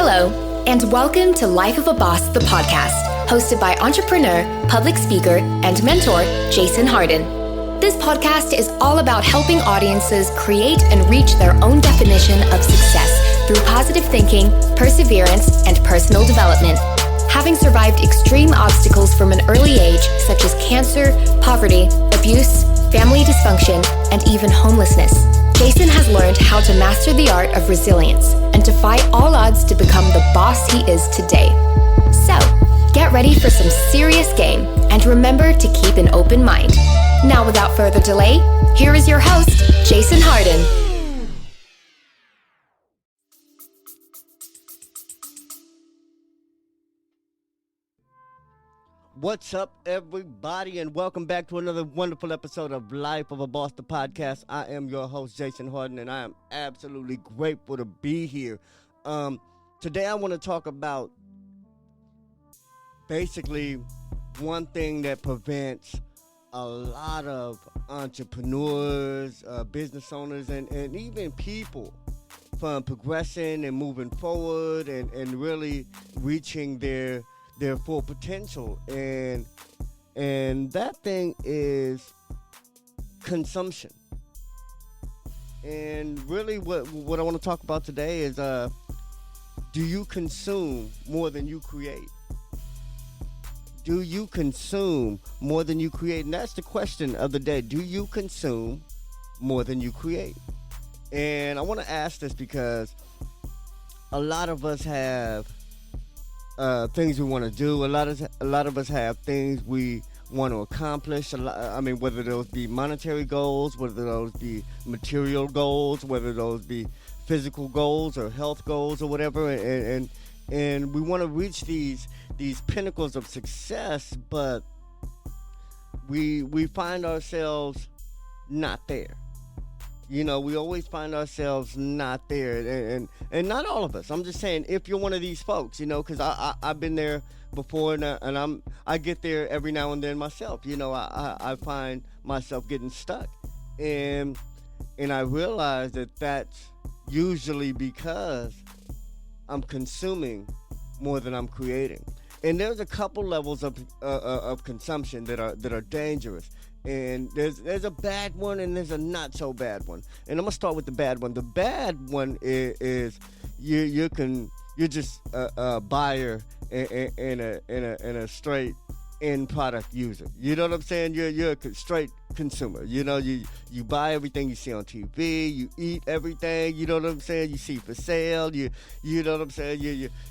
Hello, and welcome to Life of a Boss, the podcast, hosted by entrepreneur, public speaker, and mentor, Jason Hardin. This podcast is all about helping audiences create and reach their own definition of success through positive thinking, perseverance, and personal development. Having survived extreme obstacles from an early age, such as cancer, poverty, abuse, family dysfunction, and even homelessness, Jason has learned how to master the art of resilience and defy all odds to become the boss he is today. So, get ready for some serious game and remember to keep an open mind. Now, without further delay, here is your host, Jason Hardin. What's up, everybody, and welcome back to another wonderful episode of Life of a Boss, the podcast. I am your host, Jason Hardin, and I am absolutely grateful to be here. Today, I want to talk about basically one thing that prevents a lot of entrepreneurs, business owners, and even people from progressing and moving forward and really reaching their full potential, and that thing is consumption. And really what I want to talk about today is do you consume more than you create? Do you consume more than you create? And that's the question of the day. Do you consume more than you create? And I want to ask this because a lot of us have things we want to do. A lot of us have things we want to accomplish. Whether those be monetary goals, whether those be material goals, whether those be physical goals or health goals or whatever, and we want to reach these pinnacles of success, but we find ourselves not there. You know, we always find ourselves not there, and not all of us. I'm just saying, if you're one of these folks, you know, because I've been there before, and I get there every now and then myself. You know, I find myself getting stuck, and I realize that that's usually because I'm consuming more than I'm creating. And there's a couple levels of consumption that are dangerous. And there's a bad one and there's a not so bad one. And I'm gonna start with the bad one. The bad one is you're just a buyer and a straight end product user. You know what I'm saying? You're a straight consumer. You know, you buy everything you see on TV. You eat everything. You know what I'm saying? You see for sale. You know what I'm saying?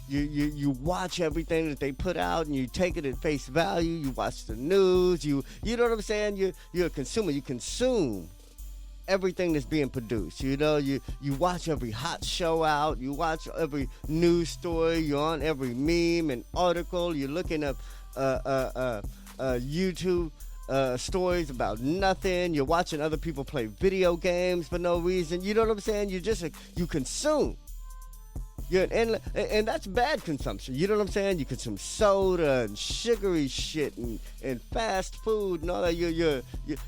You watch everything that they put out and you take it at face value. You watch the news. You know what I'm saying? You're a consumer. You consume everything that's being produced. You know, you watch every hot show out. You watch every news story. You're on every meme and article. You're looking up YouTube stories about nothing. You're watching other people play video games for no reason. You know what I'm saying? You consume. And that's bad consumption. You know what I'm saying? You consume soda and sugary shit and fast food and all that.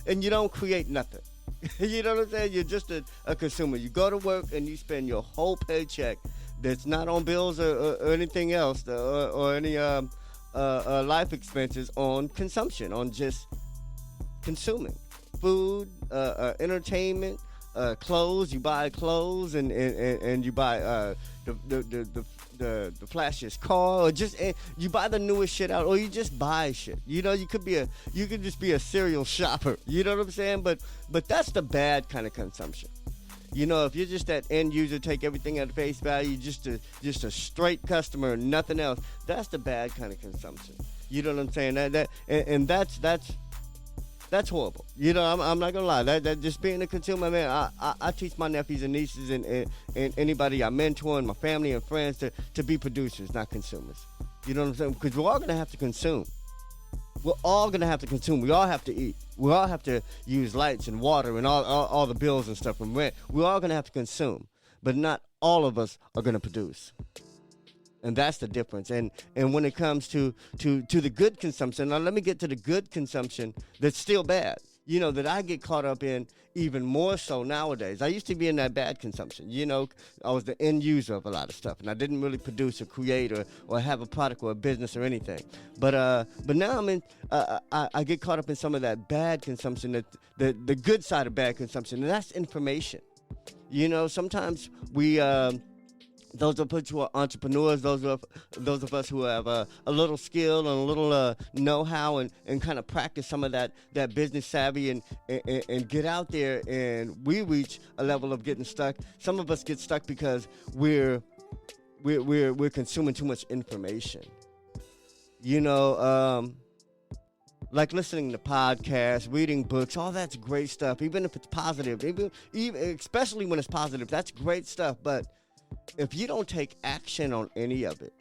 And you don't create nothing. You know what I'm saying? You're just a consumer. You go to work and you spend your whole paycheck that's not on bills or anything else or any life expenses on consumption, on just consuming food, entertainment, clothes. You buy clothes and you buy the flashiest car, or just you buy the newest shit out, or you just buy shit. You know, you could just be a serial shopper. You know what I'm saying? But that's the bad kind of consumption. You know, if you're just that end user, take everything at face value, just a straight customer and nothing else, that's the bad kind of consumption. You know what I'm saying? That's horrible. You know, I'm not gonna lie. That just being a consumer, man. I teach my nephews and nieces and anybody I mentor and my family and friends to be producers, not consumers. You know what I'm saying? Because we're all gonna have to consume. We're all going to have to consume. We all have to eat. We all have to use lights and water and all the bills and stuff and rent. We're all going to have to consume. But not all of us are going to produce. And that's the difference. And when it comes to the good consumption, now let me get to the good consumption that's still bad. that I get caught up in even more so nowadays. I used to be in that bad consumption. I was the end user of a lot of stuff, and I didn't really produce or create or have a product or a business or anything. But now I'm in. I get caught up in some of that bad consumption, that the good side of bad consumption, and that's information. Sometimes we. Those of us who are entrepreneurs, those of us who have a little skill and a little know-how and kind of practice some of that business savvy and get out there, and we reach a level of getting stuck. Some of us get stuck because we're consuming too much information. Like listening to podcasts, reading books, all that's great stuff. Even if it's positive, even especially when it's positive, that's great stuff. But if you don't take action on any of it,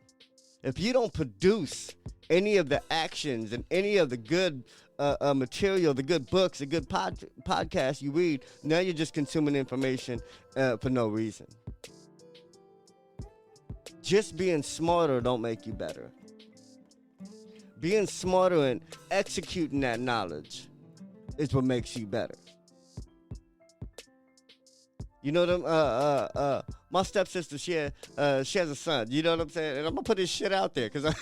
if you don't produce any of the actions and any of the good material, the good books, the good podcasts you read, now you're just consuming information for no reason. Just being smarter don't make you better. Being smarter and executing that knowledge is what makes you better. My stepsister, she has a son. You know what I'm saying? And I'm gonna put this shit out there because I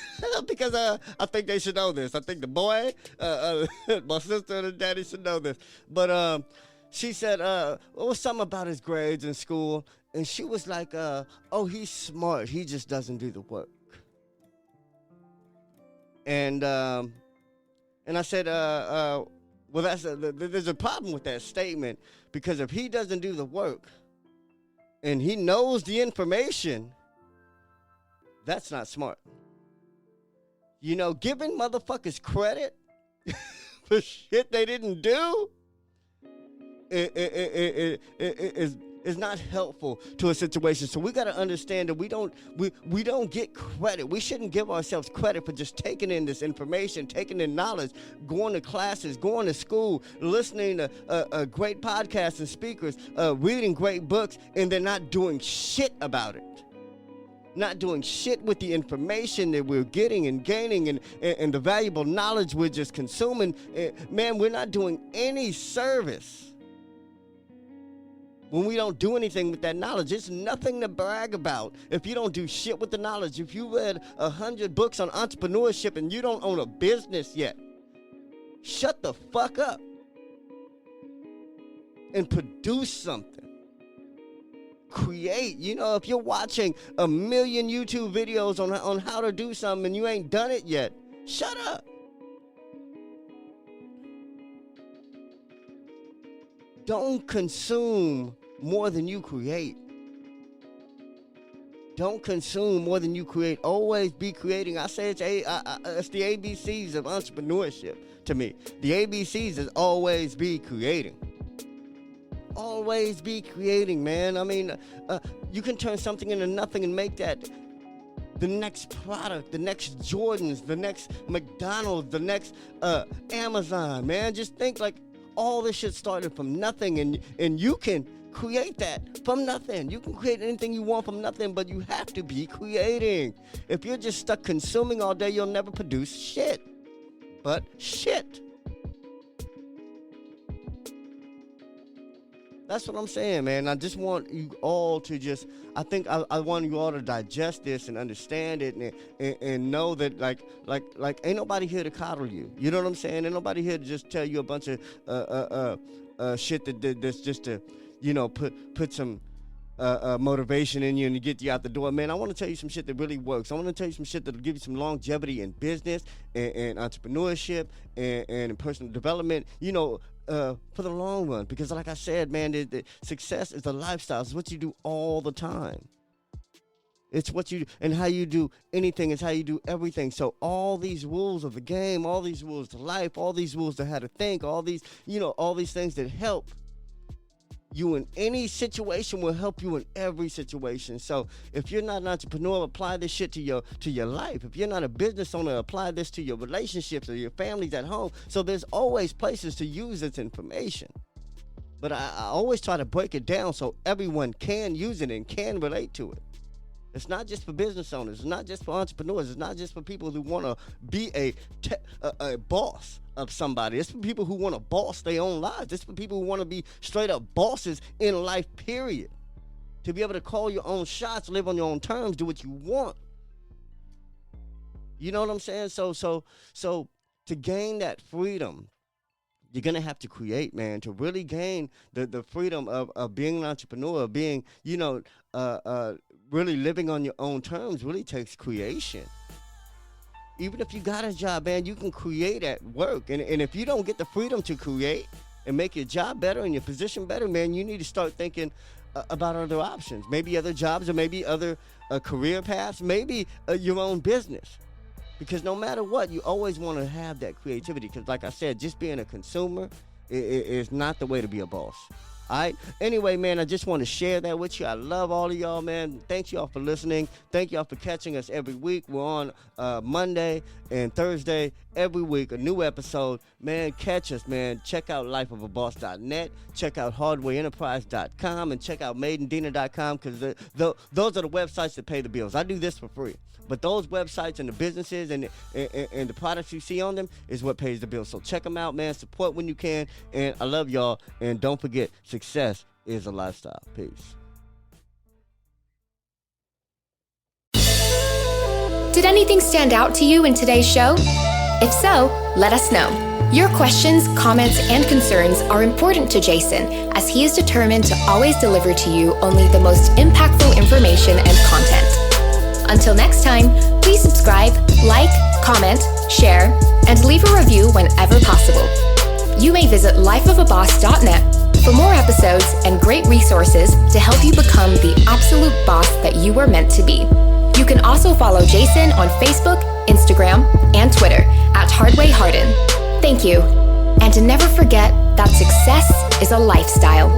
think they should know this. I think the boy, my sister and her daddy should know this. But she said, it was something about his grades in school, and she was like, "Oh, he's smart. He just doesn't do the work." And I said, well, there's a problem with that statement, because if he doesn't do the work and he knows the information, that's not smart. Giving motherfuckers credit for shit they didn't do is not helpful to a situation. So we got to understand that we don't get credit. We shouldn't give ourselves credit for just taking in this information, taking in knowledge, going to classes, going to school, listening to great podcasts and speakers, reading great books, and then not doing shit about it. Not doing shit with the information that we're getting and gaining and the valuable knowledge we're just consuming. Man, we're not doing any service when we don't do anything with that knowledge. It's nothing to brag about if you don't do shit with the knowledge. If you read 100 books on entrepreneurship and you don't own a business yet, shut the fuck up and produce something. Create. If you're watching 1 million YouTube videos on how to do something and you ain't done it yet, shut up. Don't consume more than you create. Don't consume more than you create. Always be creating. I say it's the ABCs of entrepreneurship to me. The ABCs is always be creating. Always be creating, man. I mean, you can turn something into nothing and make that the next product, the next Jordans, the next McDonald's, the next Amazon, man. Just think like all this shit started from nothing, and you can create that from nothing. You can create anything you want from nothing, but you have to be creating. If you're just stuck consuming all day, you'll never produce shit. But shit. That's what I'm saying, man. I just want you all to I want you all to digest this and understand it and know that like ain't nobody here to coddle you. You know what I'm saying? Ain't nobody here to just tell you a bunch of shit that's just to, put some motivation in you and to get you out the door. Man, I want to tell you some shit that really works. I want to tell you some shit that'll give you some longevity in business and entrepreneurship and in personal development, for the long run. Because like I said, man, the success is a lifestyle. It's what you do all the time. It's what you do, and how you do anything is how you do everything. So all these rules of the game, all these rules to life, all these rules to how to think, all these things that help you in any situation will help you in every situation. So if you're not an entrepreneur, apply this shit to your life. If you're not a business owner, apply this to your relationships or your families at home. So there's always places to use this information. But I always try to break it down so everyone can use it and can relate to it. It's not just for business owners. It's not just for entrepreneurs. It's not just for people who want to be a boss of somebody. It's for people who want to boss their own lives. It's for people who want to be straight up bosses in life, period. To be able to call your own shots, live on your own terms, do what you want. You know what I'm saying? So to gain that freedom, you're going to have to create, man. To really gain the freedom of being an entrepreneur, being, really living on your own terms really takes creation. Even if you got a job, man, you can create at work. And if you don't get the freedom to create and make your job better and your position better, man, you need to start thinking about other options. Maybe other jobs, or maybe other career paths, maybe your own business. Because no matter what, you always want to have that creativity. Because like I said, just being a consumer is not the way to be a boss. All right. Anyway, man, I just want to share that with you. I love all of y'all, man. Thank y'all for listening. Thank y'all for catching us every week. We're on Monday and Thursday every week, a new episode. Man, catch us, man. Check out lifeofaboss.net. Check out hardwarenterprise.com and check out maidendina.com, because those are the websites that pay the bills. I do this for free. But those websites and the businesses and the products you see on them is what pays the bills. So check them out, man. Support when you can. And I love y'all. And don't forget, success is a lifestyle. Peace. Did anything stand out to you in today's show? If so, let us know. Your questions, comments, and concerns are important to Jason, as he is determined to always deliver to you only the most impactful information and content. Until next time, please subscribe, like, comment, share, and leave a review whenever possible. You may visit lifeofaboss.net for more episodes and great resources to help you become the absolute boss that you were meant to be. You can also follow Jason on Facebook, Instagram, and Twitter at Hardin. Thank you. And to never forget that success is a lifestyle.